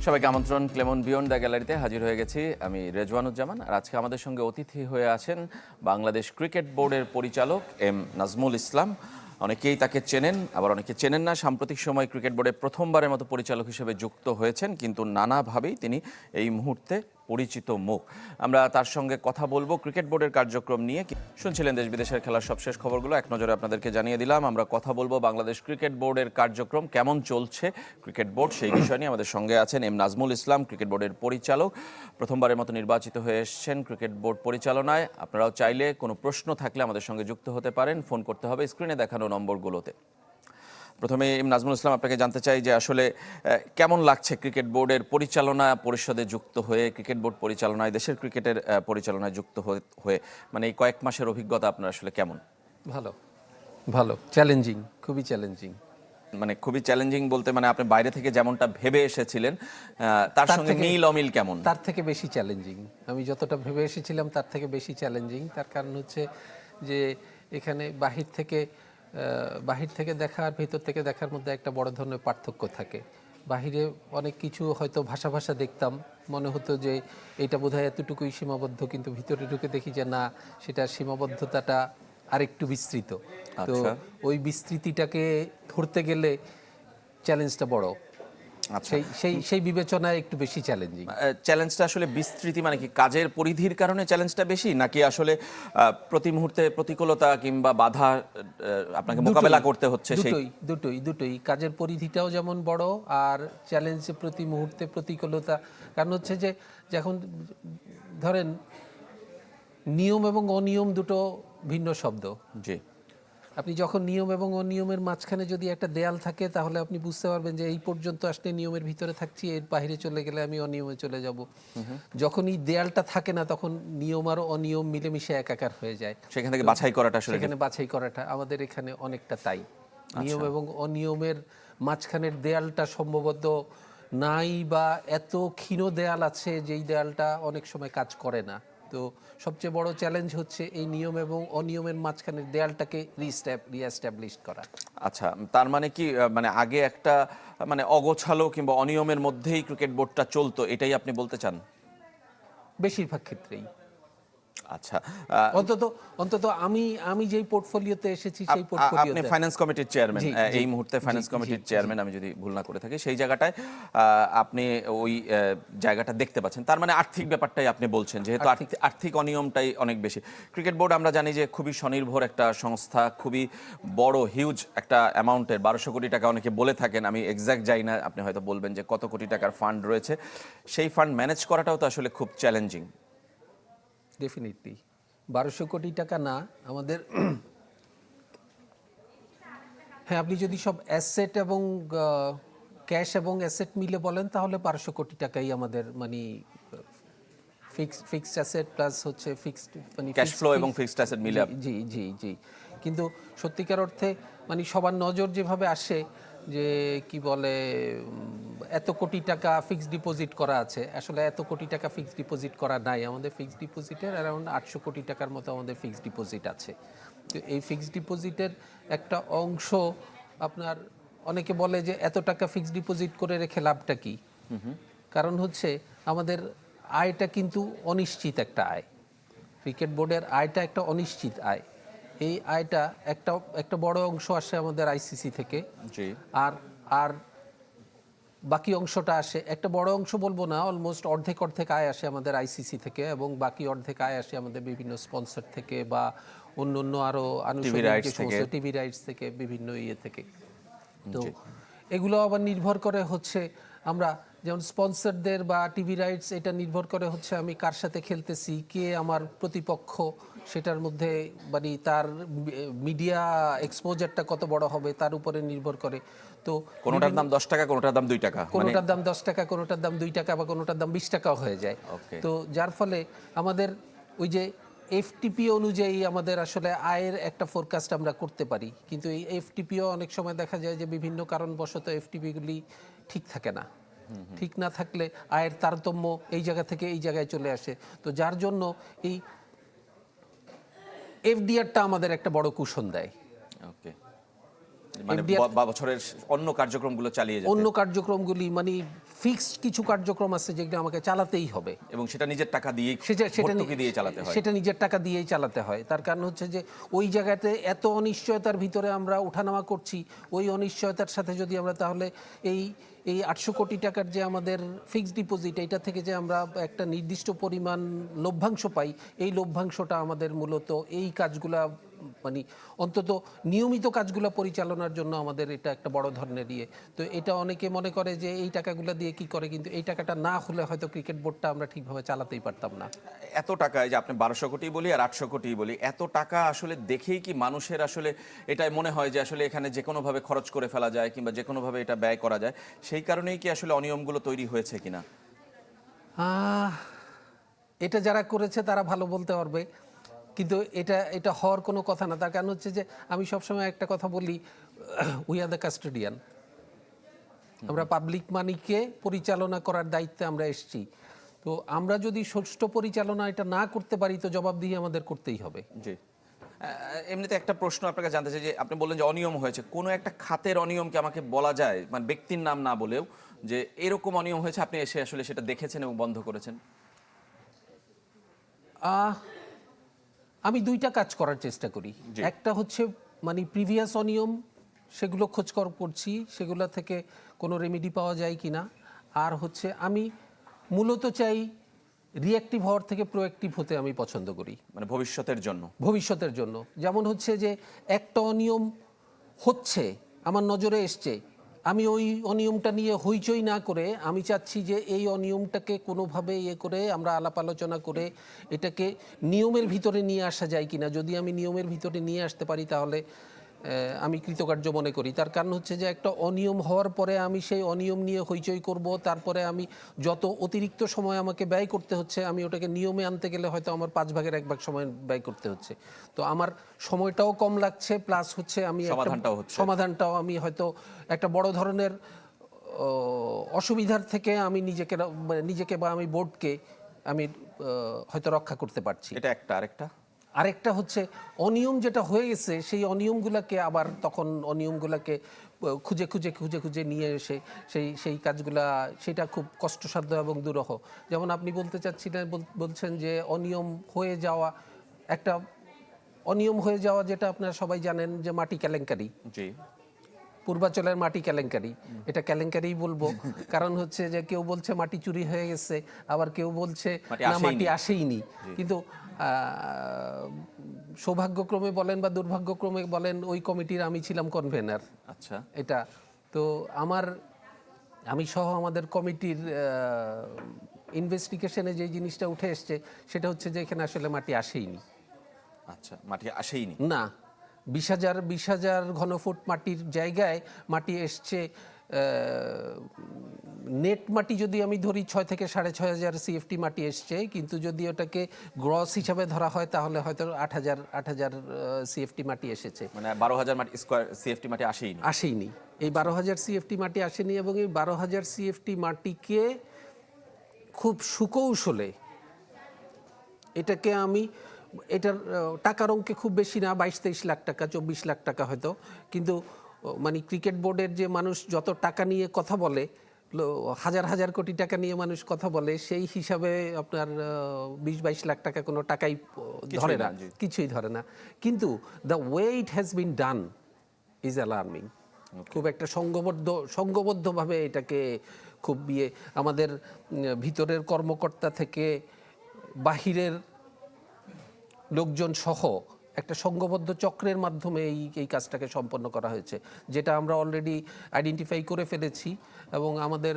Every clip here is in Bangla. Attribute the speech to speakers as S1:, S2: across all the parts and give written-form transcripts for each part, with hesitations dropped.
S1: সবাইকে আমন্ত্রণ। ক্লেমন বিয়ন্ড দ্য গ্যালারিতে হাজির হয়ে গেছি আমি রেজওয়ানুজ্জামান। আর আজকে আমাদের সঙ্গে অতিথি হয়ে আছেন বাংলাদেশ ক্রিকেট বোর্ডের পরিচালক এম নাজমুল ইসলাম। অনেকেই তাকে চেনেন, আবার অনেকে চেনেন না। সাম্প্রতিক সময় ক্রিকেট বোর্ডে প্রথমবারের মতো পরিচালক হিসেবে যুক্ত হয়েছেন, কিন্তু নানাভাবেই তিনি এই মুহূর্তে পরিচিত মুখ। আমরা তার সঙ্গে কথা বলবো ক্রিকেট বোর্ডের কার্যক্রম নিয়ে। শুনছিলেন দেশ বিদেশের খেলার সবশেষ খবরগুলো, এক নজরে আপনাদেরকে জানিয়ে দিলাম। আমরা কথা বলবো বাংলাদেশ ক্রিকেট বোর্ডের কার্যক্রম কেমন চলছে, ক্রিকেট বোর্ড সেই বিষয় নিয়ে। আমাদের সঙ্গে আছেন এম নাজমুল ইসলাম, ক্রিকেট বোর্ডের পরিচালক, প্রথমবারের মতো নির্বাচিত হয়ে এসেছেন ক্রিকেট বোর্ড পরিচালনায়। আপনারাও চাইলে কোনো প্রশ্ন থাকলে আমাদের সঙ্গে যুক্ত হতে পারেন, ফোন করতে হবে স্ক্রিনে দেখানো নম্বরগুলোতে। প্রথমে নাজমুল ইসলাম, আপনাকে জানতে চাই যে আসলে কেমন লাগছে ক্রিকেট বোর্ডের পরিচালনা পরিষদে যুক্ত হয়ে, ক্রিকেট বোর্ড পরিচালনায়, দেশের ক্রিকেটের পরিচালনায় যুক্ত হয়ে, মানে এই কয়েক মাসের অভিজ্ঞতা আপনার আসলে কেমন?
S2: ভালো ভালো, চ্যালেঞ্জিং, খুবই চ্যালেঞ্জিং।
S1: মানে খুবই চ্যালেঞ্জিং বলতে মানে আপনি বাইরে থেকে যেমনটা ভেবে এসেছিলেন তার সঙ্গে মিল অমিল কেমন?
S2: তার থেকে বেশি চ্যালেঞ্জিং। আমি যতটা ভেবে এসেছিলাম তার থেকে বেশি চ্যালেঞ্জিং। তার কারণ হচ্ছে যে এখানে বাহির থেকে দেখা আর ভেতর থেকে দেখার মধ্যে একটা বড় ধরনের পার্থক্য থাকে। বাহিরে অনেক কিছু হয়তো ভাষা দেখতাম, মনে হতো যে এটা বোধহয় এতটুকুই সীমাবদ্ধ, কিন্তু ভিতরে ঢুকে দেখি যে না, সেটা সীমাবদ্ধতাটা আরেকটু বিস্তৃত। তো ওই বিস্তৃতিটাকে ধরতে গেলে চ্যালেঞ্জটা বড়। সেই বিবেচনায় একটু বেশি চ্যালেঞ্জিং।
S1: চ্যালেঞ্জটা আসলে বিস্তৃতি মানে কি কাজের পরিধির কারণে চ্যালেঞ্জটা বেশি, নাকি আসলে প্রতি মুহূর্তে প্রতিকূলতা কিংবা বাধা আপনাকে মোকাবেলা করতে হচ্ছে?
S2: দুটোই। কাজের পরিধিটাও যেমন বড়, আর চ্যালেঞ্জে প্রতি মুহূর্তে প্রতিকূলতা। কারণ হচ্ছে যে যখন ধরেন নিয়ম এবং অনিয়ম দুটো ভিন্ন শব্দ।
S1: জি।
S2: আপনি যখন নিয়ম এবং অনিয়মের মাঝখানে যদি একটা দেয়াল থাকে, তাহলে আপনি বুঝতে পারবেন যে এই পর্যন্ত আসলে নিয়মের ভিতরে থাকছি, এর বাইরে চলে গেলে আমি অনিয়মে চলে যাব। যখন এই দেয়ালটা থাকে না, তখন নিয়ম আর অনিয়ম মিলেমিশে একাকার হয়ে যায়।
S1: সেখান থেকে বাছাই
S2: করাটা আমাদের এখানে অনেকটা তাই। নিয়ম এবং অনিয়মের মাঝখানের দেয়ালটা সম্ভবত নাই, বা এত ক্ষীণ দেয়াল আছে যেই দেয়ালটা অনেক সময় কাজ করে না। তো সবচেয়ে বড় চ্যালেঞ্জ হচ্ছে এই নিয়ম এবং অনিয়মের মাঝখানের দেয়ালটাকে রিএস্টাবলিশ করা।
S1: আচ্ছা, তার মানে কি মানে আগে একটা মানে অগোছালো কিংবা অনিয়মের মধ্যেই ক্রিকেট বোর্ডটা চলতো, এটাই আপনি বলতে চান?
S2: বেশিরভাগ ক্ষেত্রেই।
S1: আচ্ছা,
S2: অন্তত আমি যেই পোর্টফোলিওতে এসেছি সেই পোর্টফোলিওতে।
S1: আপনি ফাইন্যান্স কমিটির চেয়ারম্যান, এই মুহূর্তে ফাইন্যান্স কমিটির চেয়ারম্যান, আমি যদি ভুল না করে থাকি। সেই জায়গাটায় আপনি ওই জায়গাটা দেখতে পাচ্ছেন। তার মানে আর্থিক ব্যাপারটাই আপনি বলছেন, যেহেতু আর্থিক অনিয়মটাই অনেক বেশি। ক্রিকেট বোর্ড আমরা জানি যে খুবই স্বনির্ভর একটা সংস্থা, খুবই বড় হিউজ একটা অ্যামাউন্টের, 1200 কোটি টাকা অনেকে বলে থাকেন, আমি এক্স্যাক্ট যাই না, আপনি হয়তো বলবেন যে কত কোটি টাকার ফান্ড রয়েছে। সেই ফান্ড ম্যানেজ করাটাও তো আসলে খুব চ্যালেঞ্জিং।
S2: ডেফিনেটলি 1200 কোটি টাকা না আমাদের। হ্যাঁ, আপনি যদি সব অ্যাসেট এবং ক্যাশ এবং অ্যাসেট মিলে বলেন, তাহলে 1200 কোটি টাকাই আমাদের মানে ফিক্সড অ্যাসেট প্লাস হচ্ছে ফিক্সড মানে
S1: ক্যাশ ফ্লো এবং ফিক্সড অ্যাসেট মিলে।
S2: জি। কিন্তু সত্যিকার অর্থে মানে সবার নজর যেভাবে আসে যে কি বলে এত কোটি টাকা ফিক্সড ডিপোজিট করা আছে, আসলে এত কোটি টাকা ফিক্সড ডিপোজিট করা নাই। আমাদের ফিক্সড ডিপোজিটের অ্যারাউন্ড 800 কোটি টাকার মতো আমাদের ফিক্সড ডিপোজিট আছে। তো এই ফিক্সড ডিপোজিটের একটা অংশ আপনার, অনেকে বলে যে এত টাকা ফিক্সড ডিপোজিট করে রেখে লাভটা কি? কারণ হচ্ছে আমাদের আয়টা কিন্তু অনিশ্চিত একটা আয়। ক্রিকেট বোর্ডের আয়টা একটা অনিশ্চিত আয়। এই আয়টা একটা বড় অংশ আসে আমাদের আইসিসি থেকে, আর বাকি অংশটা আসে, একটা বড় অংশ বলবো না, অলমোস্ট অর্ধেক আয় আসে আমাদের আইসিসি থেকে, এবং বাকি অর্ধেক আয় আসে আমাদের বিভিন্ন স্পন্সর থেকে বা অন্য আরো আনুষঙ্গিক টিভি রাইটস থেকে, বিভিন্ন ইয়ে থেকে। তো এগুলো আবার নির্ভর করে হচ্ছে আমরা যেমন স্পন্সরদের বা টিভি রাইটস, এটা নির্ভর করে হচ্ছে আমি কার সাথে খেলতেছি, কে আমার প্রতিপক্ষ, সেটার মধ্যে মানে তার মিডিয়া এক্সপোজারটা কত বড় হবে তার উপরে নির্ভর করে। তো
S1: কোনোটার দাম 10 টাকা, কোনোটার দাম 2 টাকা,
S2: কোনোটার দাম 10 টাকা, কোনোটার দাম 2 টাকা, বা কোনোটার দাম 20 টাকাও হয়ে যায়। তো যার ফলে আমাদের ওই যে এফটিপি অনুযায়ী আমাদের আসলে আয়ের একটা ফোরকাস্ট আমরা করতে পারি, কিন্তু এই এফটিপিও অনেক সময় দেখা যায় যে বিভিন্ন কারণবশত এফটিপিগুলি ঠিক থাকে না। ঠিক না থাকলে আয়ের তারতম্য এই জায়গা থেকে এই জায়গায় চলে আসে। তো যার জন্য এই এফডিআরটা আমাদের একটা বড় কুশন দেয়।
S1: মানে বছরের অন্য কার্যক্রমগুলো চালিয়ে যেতে,
S2: অন্য কার্যক্রমগুলি মানে ফিক্সড কিছু কার্যক্রম আছে যেগুলো আমাকে চালাতেই হবে।
S1: এবং সেটা নিজের টাকা দিয়ে
S2: সেটা
S1: ভর্তুকি দিয়ে চালাতে হয়।
S2: সেটা নিজের টাকা দিয়েই চালাতে হয়। তার কারণ হচ্ছে যে ওই জায়গাতে এত অনিশ্চয়তার ভিতরে আমরা ওঠানামা করছি, ওই অনিশ্চয়তার সাথে যদি আমরা তাহলে এই এই 800 কোটি টাকার যে আমাদের ফিক্সড ডিপোজিট, এইটা থেকে যে আমরা একটা নির্দিষ্ট পরিমাণ লভ্যাংশ পাই, এই লভ্যাংশটা আমাদের মূলত এই কাজগুলা মানে অন্তত নিয়মিত কাজগুলো পরিচালনার জন্য আমাদের এটা একটা বড় ধরনের ইয়ে। তো এটা অনেকে মনে করে যে এই টাকাগুলো দিয়ে কি করে, কিন্তু এই টাকাটা না হলে হয়তো ক্রিকেট বোর্ডটা আমরা ঠিকভাবে চালাতেই পারতাম না।
S1: এত টাকা, এই যে আপনি 1200 কোটি বলি আর 800 কোটি বলি, এত টাকা আসলে দেখেই কি মানুষের আসলে এটাই মনে হয় যে আসলে এখানে যে কোনোভাবে খরচ করে ফেলা যায় কিংবা যে কোনোভাবে এটা ব্যয় করা যায়, সেই কারণেই কি আসলে অনিয়মগুলো তৈরি হয়েছে কিনা?
S2: এটা যারা করেছে তারা ভালো বলতে পারবে, কিন্তু এটা এটা হওয়ার কোনো কথা না। তার কারণ হচ্ছে যে আমি সবসময় একটা কথা বলি, উই আর দ্য কাস্টোডিয়ান। আমরা পাবলিক মানিকে পরিচালনা করার দায়িত্বে আমরা এসেছি। তো আমরা যদি সুষ্ঠু পরিচালনা এটা না করতে পারি তো জবাবদিহি আমাদের করতেই হবে।
S1: জি। এমনিতে একটা প্রশ্ন আপনাকে জানতে চাই যে আপনি বললেন যে অনিয়ম হয়েছে, কোনো একটা খাতের অনিয়ম কি আমাকে বলা যায়, মানে ব্যক্তির নাম না বলেও, যে এরকম অনিয়ম হয়েছে আপনি এসে আসলে সেটা দেখেছেন এবং বন্ধ করেছেন?
S2: আহ, আমি দুইটা কাজ করার চেষ্টা করি।
S1: জি।
S2: একটা হচ্ছে মানে প্রিভিয়াস অনিয়ম, সেগুলো খোঁজ করছি, সেগুলো থেকে কোনো রেমেডি পাওয়া যায় কিনা। আর হচ্ছে আমি মূলত চাই রিঅ্যাক্টিভ হওয়ার থেকে প্রোঅ্যাক্টিভ হতে আমি পছন্দ করি,
S1: মানে ভবিষ্যতের জন্য।
S2: ভবিষ্যতের জন্য। যেমন হচ্ছে যে একটা অনিয়ম হচ্ছে, আমার নজরে এসছে, আমি ওই অনিয়মটা নিয়ে হইচই না করে আমি চাচ্ছি যে এই অনিয়মটাকে কোনোভাবে ইয়ে করে আমরা আলাপ আলোচনা করে এটাকে নিয়মের ভিতরে নিয়ে আসা যায় কিনা। যদি আমি নিয়মের ভিতরে নিয়ে আসতে পারি তাহলে আমি কৃতকার্য মনে করি। তার কারণ হচ্ছে যে একটা অনিয়ম হওয়ার পরে আমি সেই অনিয়ম নিয়ে হইচই করব, তারপরে আমি যত অতিরিক্ত সময় আমাকে ব্যয় করতে হচ্ছে, আমি ওটাকে নিয়মে আনতে গেলে হয়তো আমার 5/1 সময় ব্যয় করতে হচ্ছে। তো আমার সময়টাও কম লাগছে, প্লাস হচ্ছে আমি সমাধানটাও আমি হয়তো একটা বড় ধরনের অসুবিধার থেকে আমি নিজেকে বা আমি বোর্ডকে আমি হয়তো রক্ষা করতে পারছি।
S1: এটা একটা।
S2: আরেকটা হচ্ছে অনিয়ম যেটা হয়ে গেছে সেই অনিয়মগুলোকে আবার তখন অনিয়মগুলোকে খুঁজে খুঁজে খুঁজে খুঁজে নিয়ে এসে সেই কাজগুলা, সেটা খুব কষ্টসাধ্য এবং দুরূহ। যেমন আপনি বলছেন যে অনিয়ম হয়ে যাওয়া, একটা অনিয়ম হয়ে যাওয়া যেটা আপনারা সবাই জানেন যে মাটি কেলেঙ্কারি।
S1: জি।
S2: পূর্বাচলের মাটি কেলেঙ্কারি, এটা কেলেঙ্কারিই বলবো। কারণ হচ্ছে যে কেউ বলছে মাটি চুরি হয়ে গেছে, আবার কেউ বলছে না মাটি আসেইনি। কিন্তু সৌভাগ্যক্রমে বলেন বা দুর্ভাগ্যক্রমে বলেন ওই কমিটির আমি ছিলাম কনভেনার।
S1: আচ্ছা।
S2: এটা তো আমি সহ আমাদের কমিটির ইনভেস্টিগেশনে যে জিনিসটা উঠে এসছে সেটা হচ্ছে যে এখানে আসলে মাটি আসেইনি।
S1: আচ্ছা, মাটি আসেইনি
S2: না, 20,000 ঘনফুট মাটির জায়গায় মাটি এসছে, নেট মাটি যদি আমি ধরি 6 থেকে 6,500 সিএফটি মাটি এসছে, কিন্তু যদি ওটাকে গ্রস হিসাবে ধরা হয় তাহলে হয়তো 8,000 সিএফটি মাটি এসেছে।
S1: মানে 12,000 মাটি স্কয়ার সিএফটি মাটি আসেইনি।
S2: এই 12,000 সিএফটি মাটি আসেনি, এবং এই 12,000 সিএফটি মাটিকে খুব সুকৌশলে এটার টাকার অঙ্কে খুব বেশি না, 22-23 লাখ টাকা, 24 লাখ টাকা হয়তো, কিন্তু মানে ক্রিকেট বোর্ডের যে মানুষ যত টাকা নিয়ে কথা বলে, হাজার হাজার কোটি টাকা নিয়ে মানুষ কথা বলে, সেই হিসাবে আপনার 20-22 লাখ টাকা কোনো টাকাই ধরে না, কিছুই ধরে না। কিন্তু the way it has been done is alarming. খুব একটা সংঘবদ্ধভাবে এটাকে খুব আমাদের ভিতরের কর্মকর্তা থেকে বাহিরের লোকজন সহ একটা সংঘবদ্ধ চক্রের মাধ্যমে এই কাজটাকে সম্পন্ন করা হয়েছে, যেটা আমরা অলরেডি আইডেন্টিফাই করে ফেলেছি, এবং আমাদের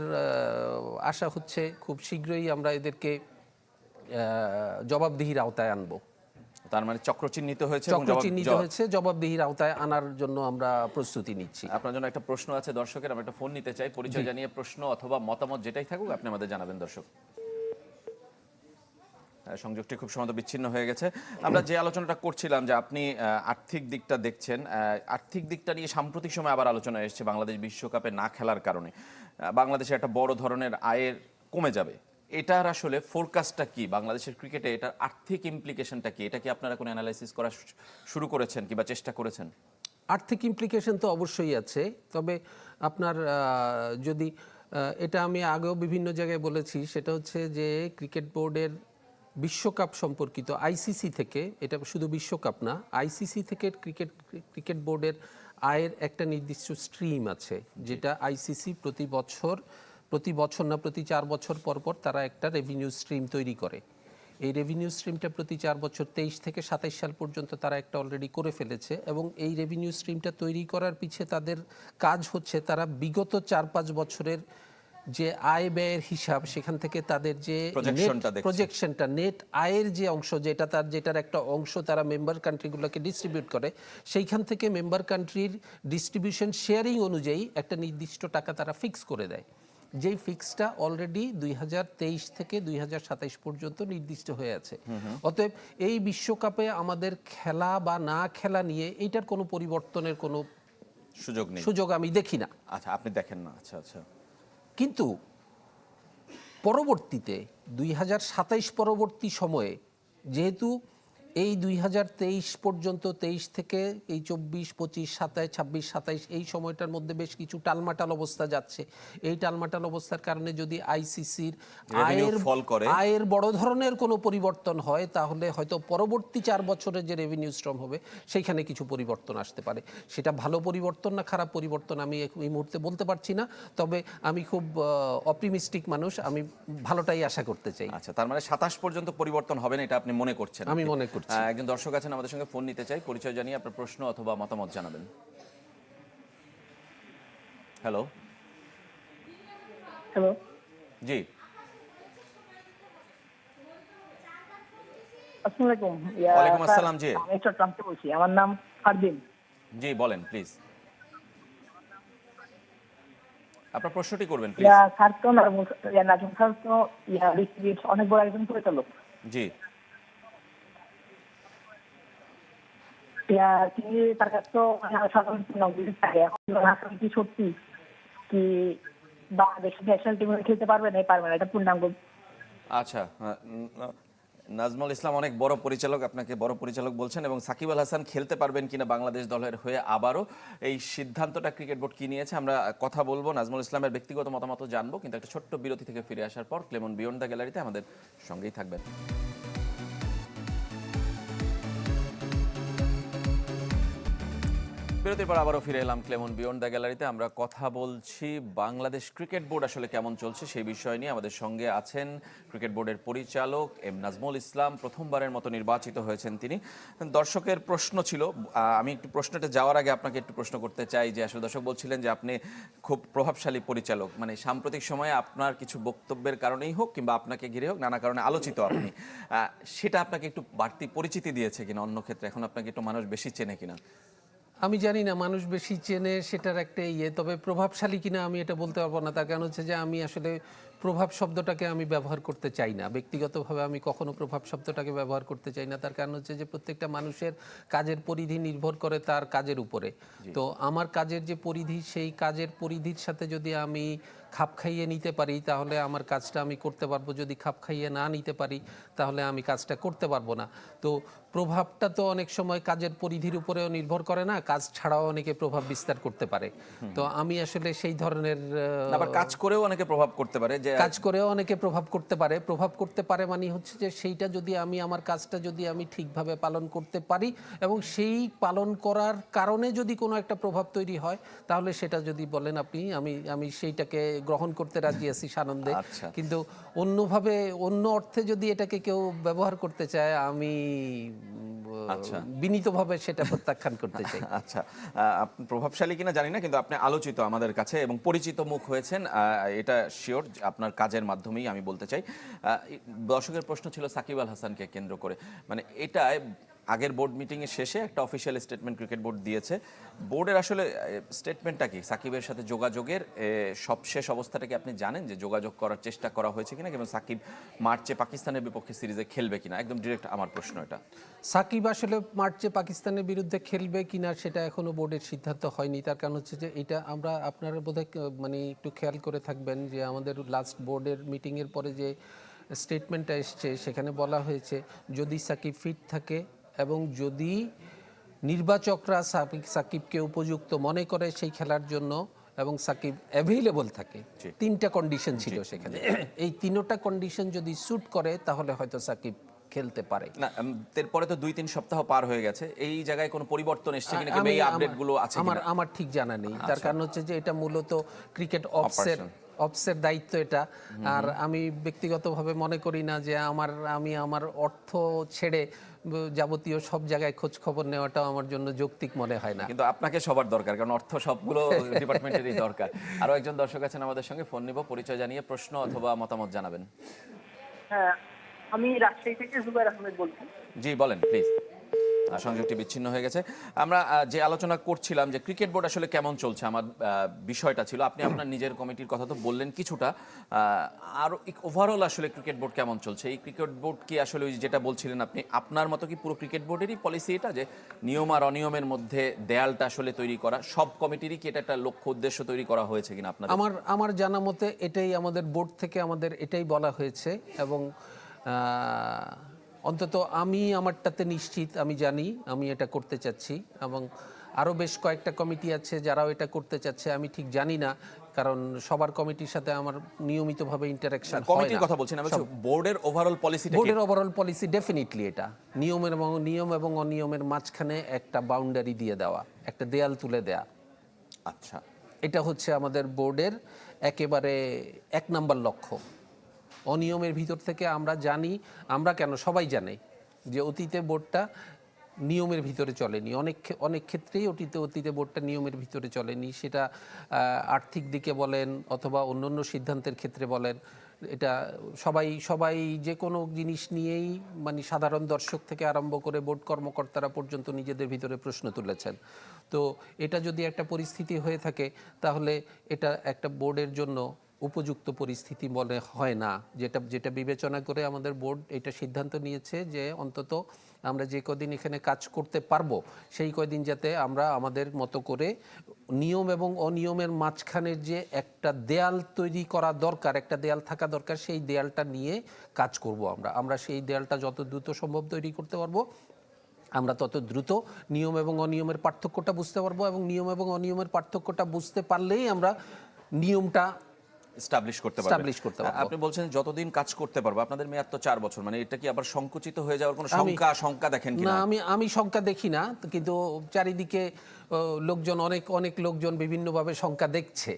S2: আশা হচ্ছে খুব শীঘ্রই আমরা এদেরকে জবাবদিহির আওতায় আনবো।
S1: তার মানে চক্র চিহ্নিত হয়েছে,
S2: জবাবদিহির আওতায় আনার জন্য আমরা প্রস্তুতি নিচ্ছি।
S1: আপনার জন্য একটা প্রশ্ন আছে দর্শকের, আমরা একটা ফোন নিতে চাই। পরিচয় জানিয়ে প্রশ্ন অথবা মতামত যেটাই থাকুক আপনি আমাদের জানাবেন। দর্শক, সংযোগটি খুব সম্ভবত বিচ্ছিন্ন হয়ে গেছে। আমরা যে আলোচনাটা করছিলাম যে আপনি আর্থিক দিকটা দেখছেন, আর্থিক দিকটা নিয়ে সাম্প্রতিক সময় আবার আলোচনা এসেছে বাংলাদেশ বিশ্বকাপে না খেলার কারণে বাংলাদেশে একটা বড় ধরনের আয়ের কমে যাবে। এটার আসলে ফোরকাস্টটা কি, বাংলাদেশের ক্রিকেটে এটার আর্থিক ইমপ্লিকেশনটা কি, এটা কি আপনারা কোনো অ্যানালাইসিস করা শুরু করেছেন কিংবা চেষ্টা করেছেন?
S2: আর্থিক ইমপ্লিকেশন তো অবশ্যই আছে, তবে আপনার যদি এটা আমি আগেও বিভিন্ন জায়গায় বলেছি, সেটা হচ্ছে যে ক্রিকেট বোর্ডের বিশ্বকাপ সম্পর্কিত আইসিসি থেকে, এটা শুধু বিশ্বকাপ না, আইসিসি থেকে ক্রিকেট বোর্ডের আয়ের একটা নির্দিষ্ট স্ট্রিম আছে, যেটা আইসিসি প্রতি বছর না প্রতি 4 বছর পর পর তারা একটা রেভিনিউ স্ট্রিম তৈরি করে। এই রেভিনিউ স্ট্রিমটা প্রতি 4 বছর 23 থেকে 27 সাল পর্যন্ত তারা একটা অলরেডি করে ফেলেছে, এবং এই রেভিনিউ স্ট্রিমটা তৈরি করার পিছে তাদের কাজ হচ্ছে তারা বিগত 4-5 বছরের যে আয় ব্যয়ের হিসাব, সেখান থেকে তাদের যে প্রজেকশনটা নেট আয়ের যে অংশ, যেটার একটা অংশ তারা মেম্বার কান্ট্রিগুলোকে ডিস্ট্রিবিউট করে, সেইখান থেকে মেম্বার কান্ট্রির ডিস্ট্রিবিউশন শেয়ারিং অনুযায়ী একটা নির্দিষ্ট টাকা তারা ফিক্স করে দেয়, যেই ফিক্সটা অলরেডি 2023 থেকে 2027 পর্যন্ত নির্দিষ্ট হয়ে আছে। অতএব এই বিশ্বকাপে আমাদের খেলা বা না খেলা নিয়ে এইটার কোনো পরিবর্তনের কোনো সুযোগ আমি দেখি না।
S1: আচ্ছা, আপনি দেখেন না। আচ্ছা আচ্ছা।
S2: কিন্তু পরবর্তীতে 2027 পরবর্তী সময়ে, যেহেতু এই 2023 পর্যন্ত, 23 থেকে এই 24, 25, 27, 26, 27 এই সময়টার মধ্যে বেশ কিছু টালমাটাল অবস্থা যাচ্ছে। এই টালমাটাল অবস্থার কারণে যদি আইসিসির আয়ের বড় ধরনের কোনো পরিবর্তন হয়, তাহলে হয়তো পরবর্তী 4 বছরের যে রেভিনিউ স্ট্রিম হবে সেইখানে কিছু পরিবর্তন আসতে পারে। সেটা ভালো পরিবর্তন না খারাপ পরিবর্তন আমি এই মুহূর্তে বলতে পারছি না, তবে আমি খুব অপটিমিস্টিক মানুষ, আমি ভালোটাই আশা করতে চাই।
S1: আচ্ছা, তার মানে 27 পর্যন্ত পরিবর্তন হবে না এটা আপনি মনে করছেন?
S2: আমি মনে করছি।
S1: একজন দর্শক আছেন আমাদের সঙ্গে, ফোন নিতে চাই। পরিচয় জানিয়ে আপনার প্রশ্ন অথবা মতামত জানাবেন। হ্যালো।
S3: হ্যালো।
S1: জি,
S3: আসসালামু আলাইকুম।
S1: ওয়ালাইকুম আসসালাম। জি,
S3: আমি চট্টগ্রাম থেকে বলছি, আমার নাম ফারদিন।
S1: জি বলেন প্লিজ, আপনার প্রশ্নটি করবেন প্লিজ।
S3: স্যার তো নাজমুল স্যার তো অনেক বড় একজন পরিচালক।
S1: জি,
S3: তিনি তার কাছে তো থাকে, এখন কি সত্যি কি বাংলাদেশ ন্যাশনাল টিমে খেলতে পারবে না পারবে না, এটা পূর্ণাঙ্গ?
S1: আচ্ছা, নাজমুল ইসলাম অনেক বড় পরিচালক, আপনাকে বড় পরিচালক বলছেন, এবং সাকিব আল হাসান খেলতে পারবেন কিনা বাংলাদেশ দলের হয়ে আবারও, এই সিদ্ধান্তটা ক্রিকেট বোর্ড কি নিয়েছে আমরা কথা বলবো, নাজমুল ইসলামের ব্যক্তিগত মতামত জানবো, কিন্তু একটা ছোট্ট বিরতি থেকে ফিরে আসার পর ক্লেমন বিয়ন্ড দ্য গ্যালারিতে আমাদের সঙ্গেই থাকবেন। বিরতির পর আবারও ফিরে এলাম ক্লেমন বিয়ন্ড দ্য গ্যালারিতে। আমরা কথা বলছি বাংলাদেশ ক্রিকেট বোর্ড আসলে কেমন চলছে সেই বিষয় নিয়ে। আমাদের সঙ্গে আছেন ক্রিকেট বোর্ডের পরিচালক এম নাজমুল ইসলাম, প্রথমবারের মতো নির্বাচিত হয়েছেন তিনি। দর্শকের প্রশ্ন ছিল, আমি একটু প্রশ্নটা যাওয়ার আগে আপনাকে একটু প্রশ্ন করতে চাই যে আসলে দর্শক বলছিলেন যে আপনি খুব প্রভাবশালী পরিচালক, মানে সাম্প্রতিক সময়ে আপনার কিছু বক্তব্যের কারণেই হোক কিংবা আপনাকে ঘিরে হোক নানা কারণে আলোচিত আপনি, সেটা আপনাকে একটু বাড়তি পরিচিতি দিয়েছে কিনা অন্য ক্ষেত্রে, এখন আপনাকে একটু মানুষ বেশি চেনে কিনা?
S2: আমি জানি না মানুষ বেশি চেনে সেটার একটা তবে প্রভাবশালী কিনা আমি এটা বলতে পারবো না। তার কারণ হচ্ছে যে আমি আসলে প্রভাব শব্দটাকে আমি ব্যবহার করতে চাই না, ব্যক্তিগতভাবে আমি কখনো প্রভাব শব্দটাকে ব্যবহার করতে চাই না। তার কারণ হচ্ছে যে প্রত্যেকটা মানুষের কাজের পরিধি নির্ভর করে তার কাজের উপরে। তো আমার কাজের যে পরিধি, সেই কাজের পরিধির সাথে যদি আমি খাপ খাইয়ে নিতে পারি তাহলে আমার কাজটা আমি করতে পারবো, যদি খাপ খাইয়ে না নিতে পারি তাহলে আমি কাজটা করতে পারবো না। তো প্রভাবটা তো অনেক সময় কাজের পরিধির উপরেও নির্ভর করে না, কাজ ছাড়াও অনেকে প্রভাব বিস্তার করতে পারে। তো আমি আসলে সেই ধরনের,
S1: আবার কাজ করেও অনেকে প্রভাব করতে পারে, যে
S2: কাজ করেও অনেকে প্রভাব করতে পারে মানে হচ্ছে যে সেইটা যদি আমি আমার কাজটা যদি আমি ঠিকভাবে পালন করতে পারি এবং সেই পালন করার কারণে যদি কোনো একটা প্রভাব তৈরি হয়, তাহলে সেটা যদি বলেন আপনি, আমি সেইটাকে গ্রহণ করতে রাজি আছি সানন্দে। কিন্তু অন্যভাবে অন্য অর্থে যদি এটাকে কেউ ব্যবহার করতে চায়, আমি বিনীতভাবে সেটা প্রত্যাখ্যান করতে চাই।
S1: আচ্ছা, আপনি প্রভাবশালী কিনা জানি না, কিন্তু আপনি আলোচিত আমাদের কাছে এবং পরিচিত মুখ হয়েছেন, এটা শিওর, আপনার কাজের মাধ্যমেই আমি বলতে চাই। দর্শকের প্রশ্ন ছিল সাকিব আল হাসানকে কেন্দ্র করে, মানে এটা আগের বোর্ড মিটিংয়ের শেষে একটা অফিসিয়াল স্টেটমেন্ট ক্রিকেট বোর্ড দিয়েছে। বোর্ডের আসলে স্টেটমেন্টটা কি? সাকিবের সাথে যোগাযোগের সবশেষ অবস্থাটা কি আপনি জানেন, যে যোগাযোগ করার চেষ্টা করা হয়েছে কিনা, এবং সাকিব মার্চে পাকিস্তানের বিপক্ষে সিরিজে খেলবে কিনা? একদম ডিরেক্ট আমার প্রশ্ন এটা।
S2: সাকিব আসলে মার্চে পাকিস্তানের বিরুদ্ধে খেলবে কিনা সেটা এখনো বোর্ডের সিদ্ধান্ত হয়নি। তার কারণ হচ্ছে যে এটা আমরা, আপনারা বোধহয় মানে একটু খেয়াল করে থাকবেন যে আমাদের লাস্ট বোর্ডের মিটিংয়ের পরে যে স্টেটমেন্টটা এসছে সেখানে বলা হয়েছে যদি সাকিব ফিট থাকে এবং যদি নির্বাচকরা সাকিবকে উপযুক্ত মনে করে সেই খেলার জন্য, এবং সাকিব অ্যাভেইলেবল থাকে, তিনটা কন্ডিশন ছিল সেখানে। এই তিনটা কন্ডিশন যদি স্যুট করে তাহলে হয়তো সাকিব খেলতে পারে।
S1: না এরপরে তো 2-3 সপ্তাহ পার হয়ে গেছে, এই জায়গায় কোনো পরিবর্তন এসেছে কিনা কিংবা এই আপডেটগুলো আছে কিনা?
S2: আমার ঠিক জানা নেই, তার কারণ হচ্ছে যে এটা মূলত ক্রিকেট অপসের দায়িত্ব এটা। আর আমি ব্যক্তিগতভাবে মনে করি না যে আমি আমার অর্থ ছেড়ে যাবতীয় সব জায়গায় খোঁজ খবর নেওয়াটাও আমার জন্য যৌক্তিক মনে হয় না।
S1: কিন্তু আপনাকে সবার দরকার, কারণ অর্থ সবগুলো ডিপার্টমেন্টেরই দরকার। আরো একজন দর্শক আছেন আমাদের সঙ্গে, ফোন নিব, পরিচয় জানিয়ে প্রশ্ন অথবা মতামত জানাবেন।
S3: হ্যাঁ, আমি রাজশাহী থেকে জুবাইর আহমেদ বলছি।
S1: জি বলেন প্লিজ। সংযোগটি বিচ্ছিন্ন হয়ে গেছে। আমরা যে আলোচনা করছিলাম যে ক্রিকেট বোর্ড আসলে কেমন চলছে, আমার বিষয়টা ছিল। আপনি আপনার নিজের কমিটির কথা তো বললেন কিছুটা, আর ওভারঅল আসলে ক্রিকেট বোর্ড কেমন চলছে? এই ক্রিকেট বোর্ড কি আসলে ওই যেটা বলছিলেন আপনি, আপনার মতো কি পুরো ক্রিকেট বোর্ডেরই পলিসি এটা, যে নিয়ম আর অনিয়মের মধ্যে দেয়ালটা আসলে তৈরি করা? সব কমিটিরই কি এটা একটা লক্ষ্য উদ্দেশ্য তৈরি করা হয়েছে কিনা আপনাদের?
S2: আমার জানা মতে এটাই আমাদের বোর্ড থেকে আমাদের এটাই বলা হয়েছে, এবং অন্তত আমি আমারটাতে নিশ্চিত, আমি জানি আমি এটা করতে চাচ্ছি, এবং আরও বেশ কয়েকটা কমিটি আছে যারাও এটা করতে চাচ্ছে। আমি ঠিক জানি না, কারণ সবার কমিটির সাথে আমার নিয়মিতভাবে ইন্টারাকশন হয় না।
S1: কমিটির কথা বলছেন, আমি বোর্ডের ওভারঅল পলিসিটা কি?
S2: বোর্ডের ওভারঅল পলিসি ডেফিনেটলি এটা নিয়ম এবং অনিয়মের মাঝখানে একটা বাউন্ডারি দিয়ে দেওয়া, একটা দেয়াল তুলে দেয়া।
S1: আচ্ছা,
S2: এটা হচ্ছে আমাদের বোর্ডের একেবারে 1 নাম্বার লক্ষ্য। অনিয়মের ভিতর থেকে আমরা জানি, আমরা কেন সবাই জানে যে অতীতে বোর্ডটা নিয়মের ভিতরে চলেনি, অনেক ক্ষেত্রেই অতীতে বোর্ডটা নিয়মের ভিতরে চলেনি। সেটা আর্থিক দিকে বলেন অথবা অন্যান্য সিদ্ধান্তের ক্ষেত্রে বলেন, এটা সবাই যে কোনো জিনিস নিয়েই, মানে সাধারণ দর্শক থেকে আরম্ভ করে বোর্ড কর্মকর্তারা পর্যন্ত নিজেদের ভিতরে প্রশ্ন তুলেছেন। তো এটা যদি একটা পরিস্থিতি হয়ে থাকে তাহলে এটা একটা বোর্ডের জন্য উপযুক্ত পরিস্থিতি মনে হয় না। যেটা বিবেচনা করে আমাদের বোর্ড এটা সিদ্ধান্ত নিয়েছে যে অন্তত আমরা যে কদিন এখানে কাজ করতে পারবো সেই কদিন যাতে আমরা আমাদের মতো করে নিয়ম এবং অনিয়মের মাঝখানের যে একটা দেয়াল তৈরি করা দরকার, একটা দেয়াল থাকা দরকার, সেই দেয়ালটা নিয়ে কাজ করব। আমরা সেই দেয়ালটা যত দ্রুত সম্ভব তৈরি করতে পারবো, আমরা তত দ্রুত নিয়ম এবং অনিয়মের পার্থক্যটা বুঝতে পারবো, এবং নিয়ম এবং অনিয়মের পার্থক্যটা বুঝতে পারলেই আমরা নিয়মটা
S1: এস্টাবলিশ করতে পারবেন। আপনি বলছেন যতদিন কাজ করতে পারবো, আপনাদের মেয়াদ তো 4 বছর, মানে এটা কি আবার সংকুচিত হয়ে যাওয়ার কোনো শঙ্কা দেখেন কিনা?
S2: না, আমি শঙ্কা দেখি না, কিন্তু চারিদিকে লোকজন অনেক লোকজন বিভিন্নভাবে শঙ্কা দেখছে।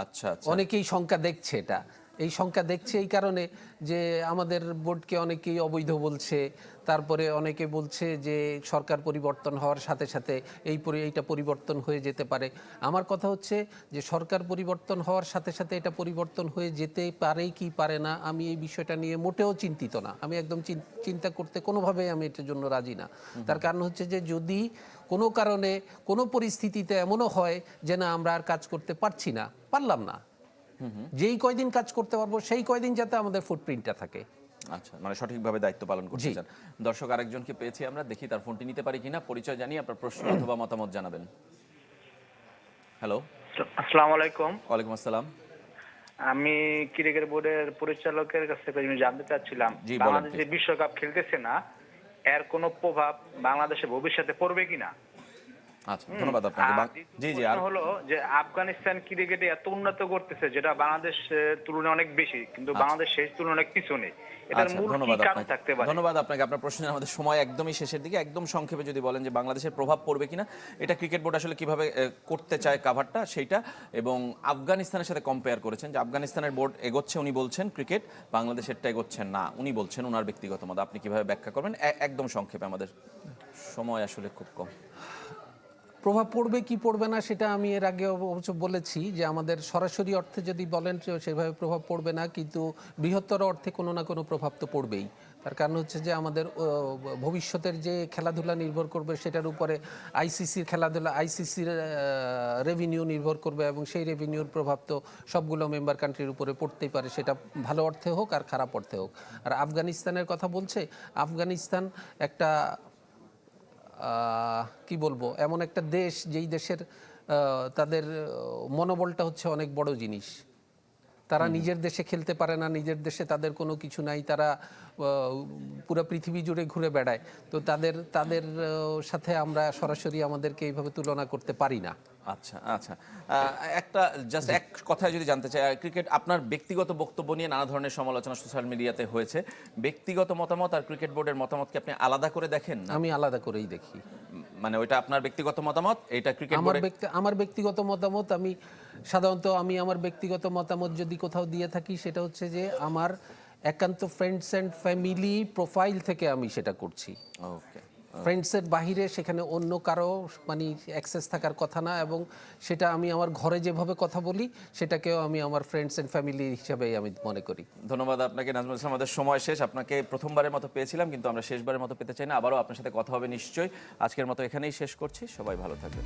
S1: আচ্ছা,
S2: অনেকেই শঙ্কা দেখছে, এই শঙ্কা দেখছে এই কারণে যে আমাদের বোর্ডকে অনেকেই অবৈধ বলছে, তারপরে অনেকে বলছে যে সরকার পরিবর্তন হওয়ার সাথে সাথে এইটা পরিবর্তন হয়ে যেতে পারে। আমার কথা হচ্ছে যে সরকার পরিবর্তন হওয়ার সাথে সাথে এটা পরিবর্তন হয়ে যেতে পারে কি পারে না, আমি এই বিষয়টা নিয়ে মোটেও চিন্তিত না। আমি একদম চিন্তা করতে কোনোভাবেই আমি এটার জন্য রাজি না। তার কারণ হচ্ছে যে যদি কোনো কারণে কোনো পরিস্থিতিতে এমনও হয় যে না আমরা আর কাজ করতে পারলাম না, যেই কয়দিন কাজ করতে পারবো সেই কয়দিন যাতে আমাদের ফুটপ্রিন্টটা থাকে।
S1: আচ্ছা, মানে সঠিকভাবে দায়িত্ব পালন করতে চান। দর্শক আরেকজনকে পেয়েছি আমরা, দেখি তার ফোনটি নিতে পারি কিনা। পরিচয় জানিয়ে আপনার প্রশ্ন অথবা মতামত জানাবেন। হ্যালো,
S4: আসসালামু আলাইকুম।
S1: ওয়ালাইকুম আসসালাম।
S4: আমি ক্রিকেট বোর্ডের পরিচালকের কাছ থেকে জানতে চাচ্ছিলাম, বাংলাদেশ যে বিশ্বকাপ খেলতেছে না, এর কোনো প্রভাব বাংলাদেশের ভবিষ্যতে পড়বে কিনা?
S1: আচ্ছা, ধন্যবাদ আপনাকে। জি জি, আর
S4: হলো যে আফগানিস্তান ক্রিকেটে এত উন্নত করতেছে যেটা বাংলাদেশ তুলনায় অনেক বেশি, কিন্তু বাংলাদেশ সেই তুলনায় অনেক পিছনে। এটার মূল কি কারণ থাকতে পারে?
S1: ধন্যবাদ আপনাকে। আপনার প্রশ্নের আমাদের সময় একদমই শেষের দিকে, একদম সংক্ষেপে যদি বলেন যে বাংলাদেশের প্রভাব পড়বে কিনা, এটা ক্রিকেট বোর্ড আসলে কিভাবে করতে চায় কাভারটা সেইটা, এবং আফগানিস্তানের সাথে কম্পেয়ার করেছেন যে আফগানিস্তানের বোর্ড এগোচ্ছে উনি বলছেন ক্রিকেট, বাংলাদেশেরটা এগোচ্ছেন না উনি বলছেন, ওনার ব্যক্তিগত মত। আপনি কিভাবে ব্যাখ্যা করবেন একদম সংক্ষেপে, আমাদের সময় আসলে খুব কম।
S2: প্রভাব পড়বে কি পড়বে না সেটা আমি এর আগে অবশ্য বলেছি যে আমাদের সরাসরি অর্থে যদি বলেন সেভাবে প্রভাব পড়বে না, কিন্তু বৃহত্তর অর্থে কোনো না কোনো প্রভাব তো পড়বেই। তার কারণ হচ্ছে যে আমাদের ভবিষ্যতের যে খেলাধুলা নির্ভর করবে সেটার উপরে আইসিসির রেভিনিউ নির্ভর করবে, এবং সেই রেভিনিউর প্রভাব তো সবগুলো মেম্বার কান্ট্রির উপরে পড়তেই পারে, সেটা ভালো অর্থে হোক আর খারাপ অর্থে হোক। আর আফগানিস্তানের কথা বলছে, আফগানিস্তান একটা কি বলবো, এমন একটা দেশ যেই দেশের তাদের মনোবলটা হচ্ছে অনেক বড় জিনিস। তারা নিজের দেশে খেলতে পারে না, নিজের দেশে তাদের কোনো কিছু নাই, তারা পুরো পৃথিবী জুড়ে ঘুরে বেড়ায়। তো তাদের সাথে আমরা সরাসরি আমাদেরকে এইভাবে তুলনা করতে পারি না।
S1: আচ্ছা আচ্ছা একটা জাস্ট এক কথায় যদি জানতে চাই, ক্রিকেট আপনার ব্যক্তিগত বক্তব্য নিয়ে নানা ধরনের সমালোচনা সোশ্যাল মিডিয়াতে হয়েছে, ব্যক্তিগত মতামত আর ক্রিকেট বোর্ডের মতামতকে আপনি আলাদা করে দেখেন না?
S2: আমি আলাদা করেই দেখি।
S1: মানে ওইটা আপনার ব্যক্তিগত মতামত, এটা ক্রিকেট
S2: আমার ব্যক্তিগত মতামত, আমি সাধারণত আমার ব্যক্তিগত মতামত যদি কোথাও দিয়ে থাকি সেটা হচ্ছে যে আমার একান্ত ফ্রেন্ডস অ্যান্ড ফ্যামিলি প্রোফাইল থেকে আমি সেটা করছি।
S1: ওকে।
S2: ফ্রেন্ডসের বাহিরে সেখানে অন্য কারো মানে অ্যাক্সেস থাকার কথা না, এবং সেটা আমি আমার ঘরে যেভাবে কথা বলি সেটাকেও আমি আমার ফ্রেন্ডস অ্যান্ড ফ্যামিলি হিসাবেই আমি মনে করি।
S1: ধন্যবাদ আপনাকে নাজমুল ইসলাম। আমাদের সময় শেষ। আপনাকে প্রথমবারের মতো পেয়েছিলাম, কিন্তু আমরা শেষবারের মতো পেতে চাই না। আবারও আপনার সাথে কথা হবে নিশ্চয়ই। আজকের মতো এখানেই শেষ করছি। সবাই ভালো থাকবেন।